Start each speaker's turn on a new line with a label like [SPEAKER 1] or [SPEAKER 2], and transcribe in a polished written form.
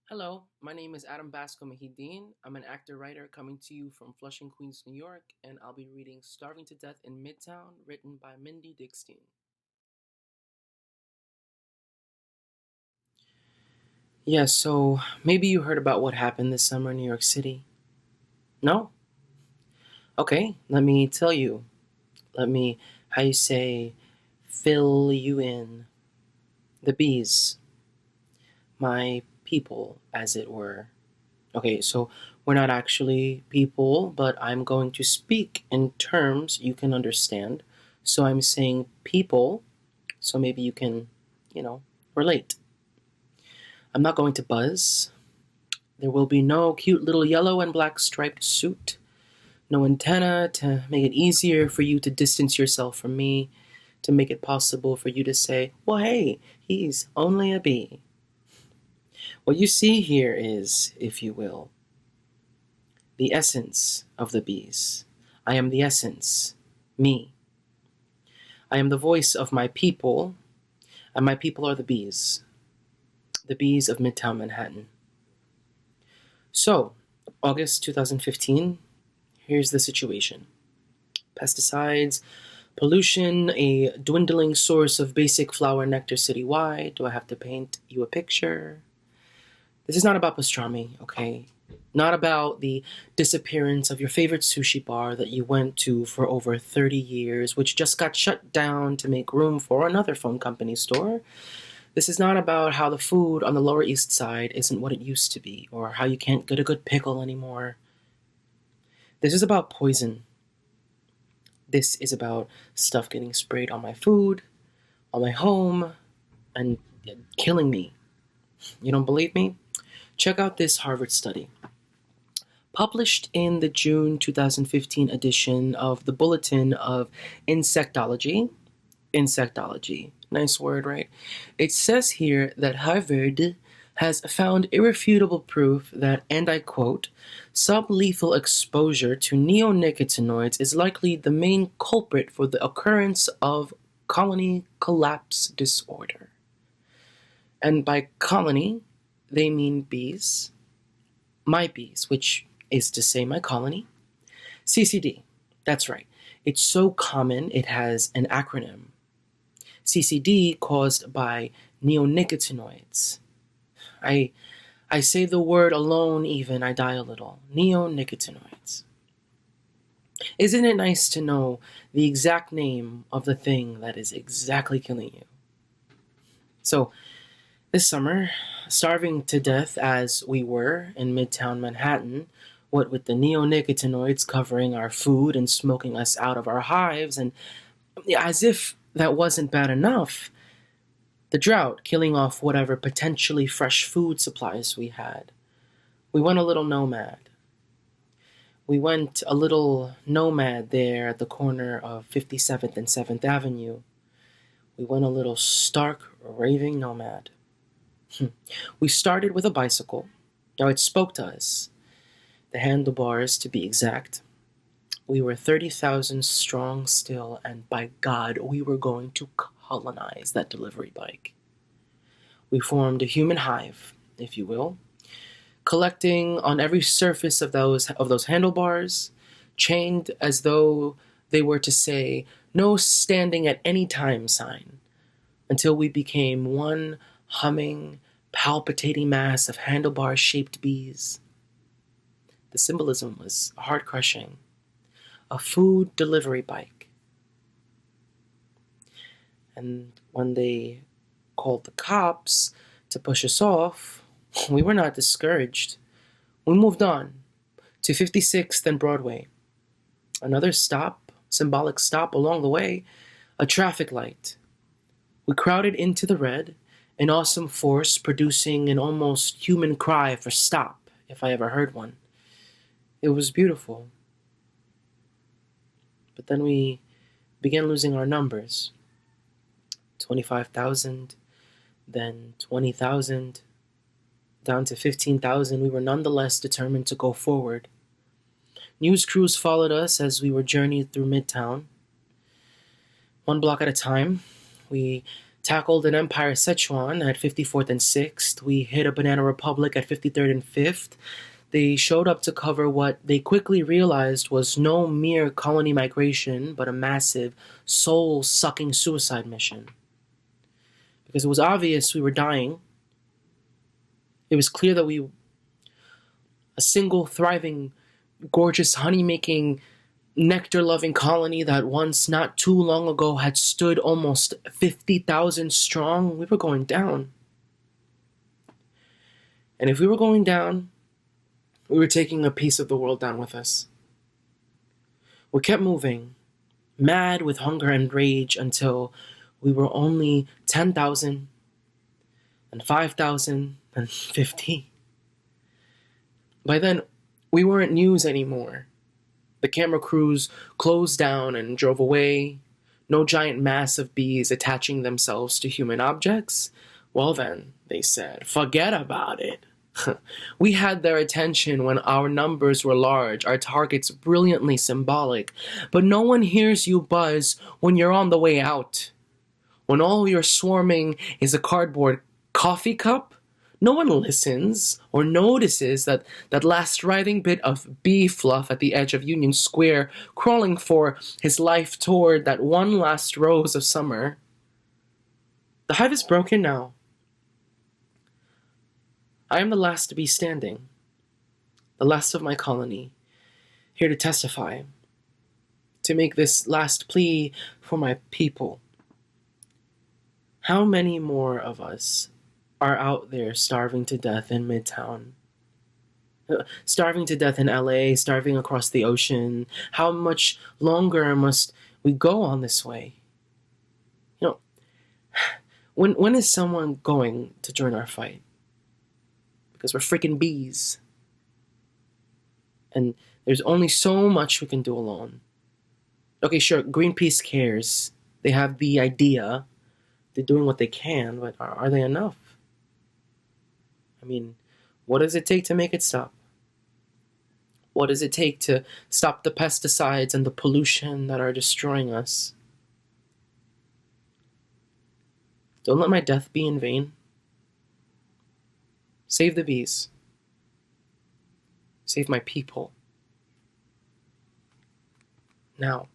[SPEAKER 1] Hello, my name is Adam Basco-Mahieddine. I'm an actor-writer coming to you from Flushing, Queens, New York, and I'll be reading Starving to Death in Midtown, written by Mindi Dickstein. Yeah, so maybe you heard about what happened this summer in New York City. No? Okay, let me tell you. Let me, how you say, fill you in. The bees, my people, as it were. Okay, so we're not actually people, but I'm going to speak in terms you can understand. So I'm saying people, so maybe you can, relate. I'm not going to buzz. There will be no cute little yellow and black striped suit, no antenna to make it easier for you to distance yourself from me, to make it possible for you to say, well, hey, he's only a bee. What you see here is, if you will, the essence of the bees. I am the essence, me. I am the voice of my people, and my people are the bees of Midtown Manhattan. So, August 2015, here's the situation. Pesticides, pollution, a dwindling source of basic flower nectar citywide. Do I have to paint you a picture? This is not about pastrami, okay? Not about the disappearance of your favorite sushi bar that you went to for over 30 years, which just got shut down to make room for another phone company store. This is not about how the food on the Lower East Side isn't what it used to be, or how you can't get a good pickle anymore. This is about poison. This is about stuff getting sprayed on my food, on my home, and killing me. You don't believe me? Check out this Harvard study. Published in the June 2015 edition of the Bulletin of Insectology. Insectology. Nice word, right? It says here that Harvard has found irrefutable proof that, and I quote, sublethal exposure to neonicotinoids is likely the main culprit for the occurrence of colony collapse disorder. And by colony, they mean bees, my bees, which is to say my colony. CCD, that's right. It's so common it has an acronym. CCD caused by neonicotinoids. I say the word alone even, I die a little. Neonicotinoids. Isn't it nice to know the exact name of the thing that is exactly killing you? So, this summer, starving to death as we were in Midtown Manhattan, what with the neonicotinoids covering our food and smoking us out of our hives, and as if that wasn't bad enough, the drought killing off whatever potentially fresh food supplies we had. We went a little nomad. We went a little nomad there at the corner of 57th and 7th Avenue. We went a little stark, raving nomad. We started with a bicycle. Now it spoke to us. The handlebars, to be exact. We were 30,000 strong still, and by God, we were going to colonize that delivery bike. We formed a human hive, if you will, collecting on every surface of those handlebars, chained as though they were to say, no standing at any time sign, until we became one humming, palpitating mass of handlebar-shaped bees. The symbolism was heart-crushing. A food delivery bike. And when they called the cops to push us off, we were not discouraged. We moved on to 56th and Broadway. Another stop, symbolic stop along the way, a traffic light. We crowded into the red, an awesome force producing an almost human cry for stop, if I ever heard one. It was beautiful. But then we began losing our numbers. 25,000, then 20,000, down to 15,000. We were nonetheless determined to go forward. News crews followed us as we were journeyed through Midtown. One block at a time, we tackled an Empire Sichuan at 54th and 6th. We hit a Banana Republic at 53rd and 5th. They showed up to cover what they quickly realized was no mere colony migration, but a massive, soul-sucking suicide mission. Because it was obvious we were dying. It was clear that a single thriving, gorgeous, honey-making, nectar-loving colony that once, not too long ago, had stood almost 50,000 strong, we were going down. And if we were going down, we were taking a piece of the world down with us. We kept moving, mad with hunger and rage, until we were only 10,000, and 5,000, and 50. By then, we weren't news anymore. The camera crews closed down and drove away. No giant mass of bees attaching themselves to human objects. Well then, they said, forget about it. We had their attention when our numbers were large, our targets brilliantly symbolic. But no one hears you buzz when you're on the way out. When all you're swarming is a cardboard coffee cup, no one listens or notices that last writhing bit of bee fluff at the edge of Union Square, crawling for his life toward that one last rose of summer. The hive is broken now. I am the last to be standing, the last of my colony, here to testify, to make this last plea for my people. How many more of us are out there starving to death in Midtown? Starving to death in LA, starving across the ocean? How much longer must we go on this way? When is someone going to join our fight? Because we're freaking bees. And there's only so much we can do alone. Okay, sure, Greenpeace cares. They have the idea. They're doing what they can, but are they enough? I mean, what does it take to make it stop? What does it take to stop the pesticides and the pollution that are destroying us? Don't let my death be in vain. Save the bees. Save my people. Now.